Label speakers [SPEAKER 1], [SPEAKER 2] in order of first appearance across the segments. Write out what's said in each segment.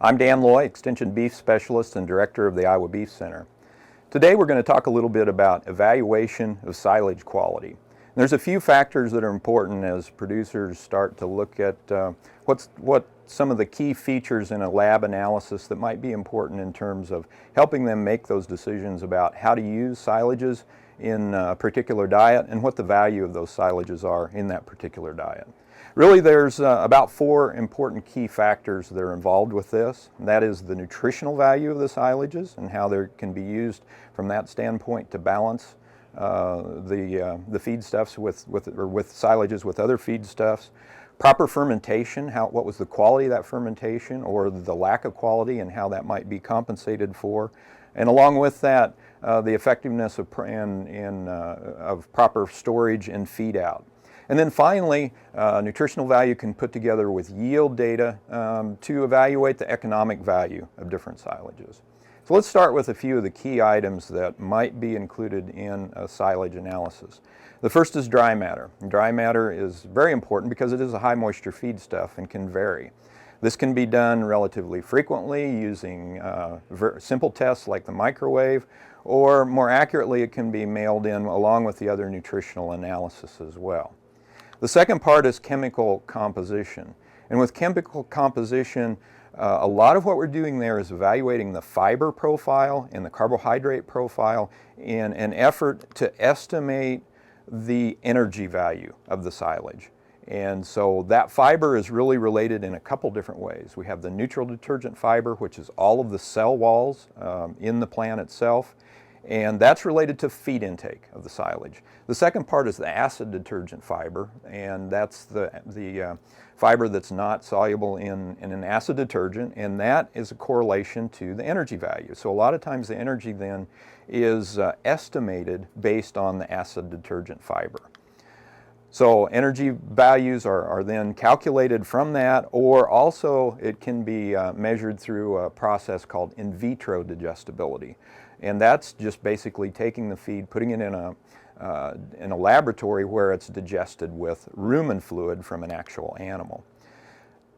[SPEAKER 1] I'm Dan Loy, Extension Beef Specialist and Director of the Iowa Beef Center. Today we're going to talk a little bit about evaluation of silage quality. And there's a few factors that are important as producers start to look at what some of the key features in a lab analysis that might be important in terms of helping them make those decisions about how to use silages in a particular diet and what the value of those silages are in that particular diet. Really, there's about 4 important key factors that are involved with this. And that is the nutritional value of the silages and how they can be used from that standpoint to balance the feedstuffs with silages with other feedstuffs. Proper fermentation, what was the quality of that fermentation or the lack of quality and how that might be compensated for. And along with that, the effectiveness of proper storage and feed out. And then finally, nutritional value can put together with yield data to evaluate the economic value of different silages. So let's start with a few of the key items that might be included in a silage analysis. The first is dry matter. Dry matter is very important because it is a high moisture feedstuff and can vary. This can be done relatively frequently using simple tests like the microwave, or more accurately it can be mailed in along with the other nutritional analysis as well. The second part is chemical composition. And with chemical composition, a lot of what we're doing there is evaluating the fiber profile and the carbohydrate profile in an effort to estimate the energy value of the silage. And so that fiber is really related in a couple different ways. We have the neutral detergent fiber, which is all of the cell walls in the plant itself. And that's related to feed intake of the silage. The second part is the acid detergent fiber, and that's the fiber that's not soluble in an acid detergent, and that is a correlation to the energy value. So a lot of times the energy then is estimated based on the acid detergent fiber. So energy values are then calculated from that, or also it can be measured through a process called in vitro digestibility. And that's just basically taking the feed, putting it in a laboratory where it's digested with rumen fluid from an actual animal.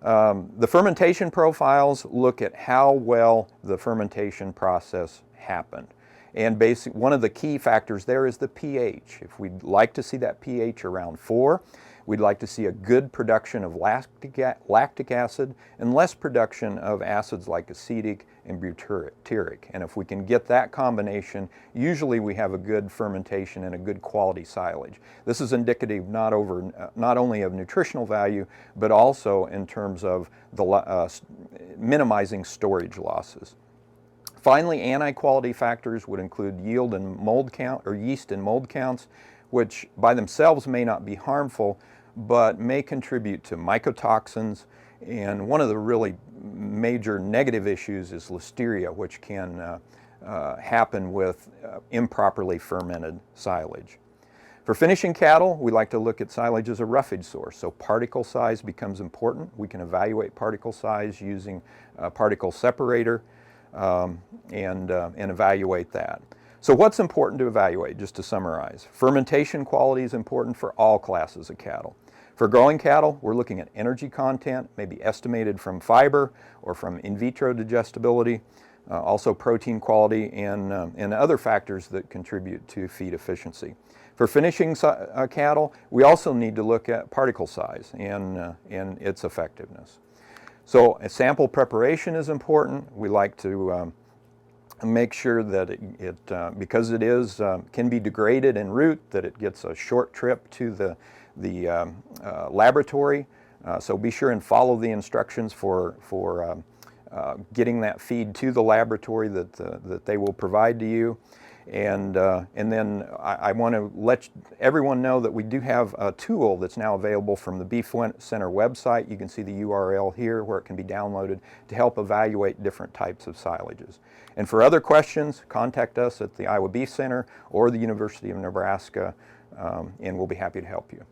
[SPEAKER 1] The fermentation profiles look at how well the fermentation process happened. And one of the key factors there is the pH. If we'd like to see that pH around 4, we'd like to see a good production of lactic acid and less production of acids like acetic and butyric. And if we can get that combination, usually we have a good fermentation and a good quality silage. This is indicative not only of nutritional value, but also in terms of minimizing storage losses. Finally, anti-quality factors would include yield and mold count, or yeast and mold counts, which by themselves may not be harmful, but may contribute to mycotoxins. And one of the really major negative issues is listeria, which can happen with improperly fermented silage. For finishing cattle, we like to look at silage as a roughage source. So particle size becomes important. We can evaluate particle size using a particle separator and evaluate that. So what's important to evaluate, just to summarize? Fermentation quality is important for all classes of cattle. For growing cattle, we're looking at energy content, maybe estimated from fiber or from in vitro digestibility, also protein quality and other factors that contribute to feed efficiency. For finishing cattle, we also need to look at particle size and its effectiveness. So a sample preparation is important. We like to make sure that it because it can be degraded en route, that it gets a short trip to the laboratory. So be sure and follow the instructions for getting that feed to the laboratory that they will provide to you. And then I want to let everyone know that we do have a tool that's now available from the Beef Center website. You can see the URL here where it can be downloaded to help evaluate different types of silages. And for other questions, contact us at the Iowa Beef Center or the University of Nebraska, and we'll be happy to help you.